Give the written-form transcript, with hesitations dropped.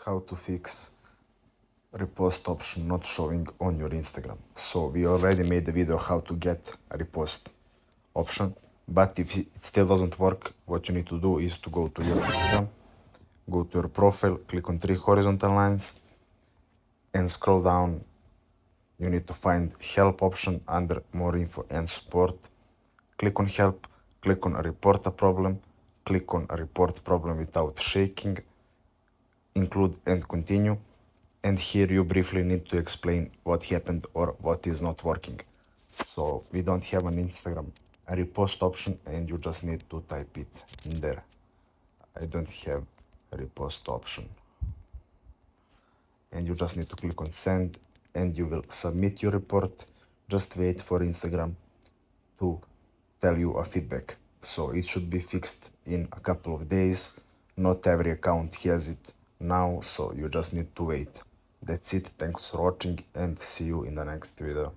how to fix repost option not showing on your Instagram. So we already made a video how to get a repost option, but if it still doesn't work, what you need to do is to go to your Instagram, go to your profile, click on 3 horizontal lines and scroll down. You need to find help option under more info and support. Click on help, click on report a problem, click on report problem without shaking, include and continue. And here you briefly need to explain what happened or what is not working. So we don't have an Instagram a repost option and you just need to type it in there. I don't have a repost option. And you just need to click on send and you will submit your report. Just wait for Instagram to tell you a feedback. So it should be fixed in a couple of days. Not every account has it now, so you just need to wait. That's it. Thanks for watching and see you in the next video.